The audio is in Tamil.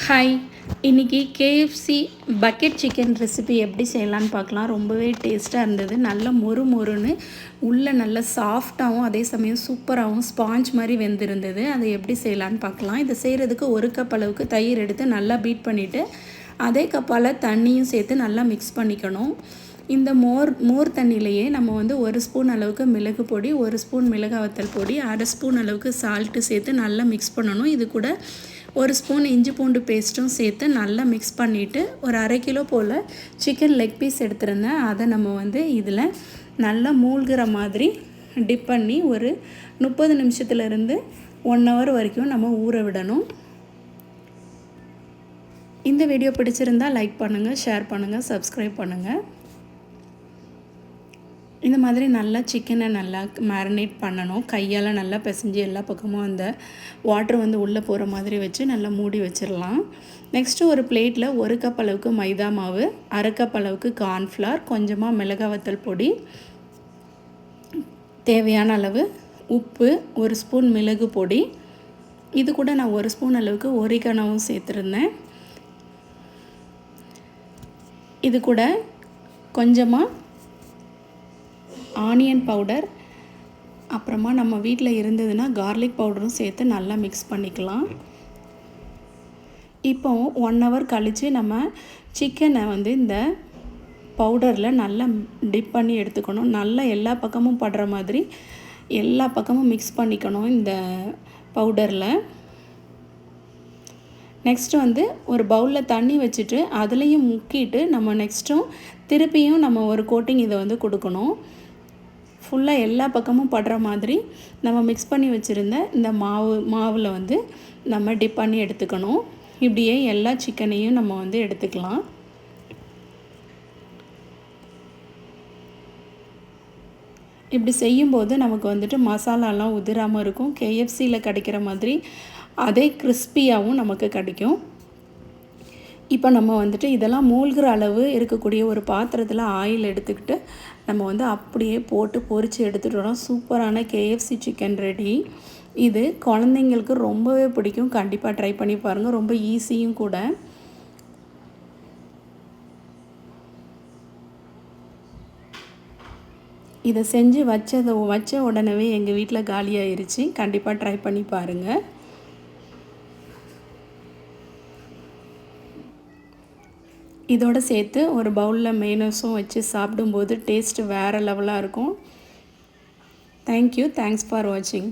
ஹாய், இன்றைக்கி கேஎஃப்சி பக்கெட் சிக்கன் ரெசிபி எப்படி செய்யலான்னு பார்க்கலாம். ரொம்பவே டேஸ்ட்டாக இருந்தது. நல்லா மொறு மொறுன்னு உள்ளே நல்லா சாஃப்டாகவும் அதே சமயம் சூப்பராகவும் ஸ்பாஞ்ச் மாதிரி வெந்திருந்தது. அதை எப்படி செய்யலான்னு பார்க்கலாம். இதை செய்கிறதுக்கு 1 கப் அளவுக்கு தயிர் எடுத்து நல்லா பீட் பண்ணிவிட்டு அதே கப்பால் தண்ணியும் சேர்த்து நல்லா மிக்ஸ் பண்ணிக்கணும். இந்த மோர் தண்ணியிலையே நம்ம வந்து 1 ஸ்பூன் அளவுக்கு மிளகு பொடி, 1 ஸ்பூன் மிளகாய் வத்தல் பொடி, 1/2 ஸ்பூன் அளவுக்கு சால்ட்டு சேர்த்து நல்லா மிக்ஸ் பண்ணணும். இது கூட 1 ஸ்பூன் இஞ்சி பூண்டு பேஸ்ட்டும் சேர்த்து நல்லா மிக்ஸ் பண்ணிவிட்டு ஒரு 1/2 கிலோ போல் சிக்கன் லெக் பீஸ் எடுத்துருந்தேன். அதை நம்ம வந்து இதில் நல்லா மூழ்கிற மாதிரி டிப் பண்ணி ஒரு 30 நிமிஷத்துலேருந்து 1 ஹவர் வரைக்கும் நம்ம ஊற விடணும். இந்த வீடியோ பிடிச்சிருந்தால் லைக் பண்ணுங்கள், ஷேர் பண்ணுங்கள், சப்ஸ்கிரைப் பண்ணுங்கள். இந்த மாதிரி நல்லா சிக்கனை நல்லா மேரினேட் பண்ணணும். கையால் நல்லா பிசைஞ்சு எல்லா பக்கமும் அந்த வாட்டர் வந்து உள்ளே போகிற மாதிரி வச்சு நல்லா மூடி வச்சிடலாம். நெக்ஸ்ட்டு ஒரு பிளேட்டில் 1 கப் அளவுக்கு மைதா மாவு, 1/2 கப் அளவுக்கு கார்ன்ஃப்ளவர், கொஞ்சமாக மிளகாய் வத்தல் பொடி, தேவையான அளவு உப்பு, 1 ஸ்பூன் மிளகு பொடி, இது கூட நான் 1 ஸ்பூன் அளவுக்கு ஒரிகனோவும் சேர்த்துருந்தேன். இது கூட கொஞ்சமாக ஆனியன் பவுடர், அப்புறமா நம்ம வீட்டில் இருந்ததுன்னா கார்லிக் பவுடரும் சேர்த்து நல்லா மிக்ஸ் பண்ணிக்கலாம். இப்போ 1 ஹவர் கழித்து நம்ம சிக்கனை வந்து இந்த பவுடரில் நல்லா டிப் பண்ணி எடுத்துக்கணும். நல்லா எல்லா பக்கமும் படுற மாதிரி எல்லா பக்கமும் மிக்ஸ் பண்ணிக்கணும் இந்த பவுடரில். நெக்ஸ்ட்டு வந்து ஒரு பவுலில் தண்ணி வச்சுட்டு அதுலேயும் முக்கிட்டு நம்ம நெக்ஸ்ட்டும் திருப்பியும் நம்ம ஒரு கோட்டிங் இதை வந்து கொடுக்கணும். ஃபுல்லாக எல்லா பக்கமும் படுற மாதிரி நம்ம மிக்ஸ் பண்ணி வச்சுருந்த இந்த மாவில் வந்து நம்ம டிப் பண்ணி எடுத்துக்கணும். இப்படியே எல்லா சிக்கனையும் நம்ம வந்து எடுத்துக்கலாம். இப்படி செய்யும்போது நமக்கு வந்துட்டு மசாலாலாம் உதிராமல் இருக்கும். கேஎஃப்சியில் கிடைக்கிற மாதிரி அதே கிறிஸ்பியாகவும் நமக்கு கிடைக்கும். இப்போ நம்ம வந்துட்டு இதெல்லாம் மூழ்கிற அளவு இருக்கக்கூடிய ஒரு பாத்திரத்தில் ஆயில் எடுத்துக்கிட்டு நம்ம வந்து அப்படியே போட்டு பொரித்து எடுத்துகிட்டோம். சூப்பரான கேஎஃப்சி சிக்கன் ரெடி. இது குழந்தைங்களுக்கு ரொம்பவே பிடிக்கும். கண்டிப்பாக ட்ரை பண்ணி பாருங்கள். ரொம்ப ஈஸியும் கூட. இதை செஞ்சு வச்ச உடனே எங்கள் வீட்டில் காலியாயிருச்சு. கண்டிப்பாக ட்ரை பண்ணி பாருங்கள். இதோடு சேர்த்து ஒரு பவுலில் மேனோஸும் வச்சு சாப்பிடும்போது டேஸ்ட்டு வேறு லெவலாக இருக்கும். தேங்க்யூ. தேங்க்ஸ் ஃபார் வாட்சிங்.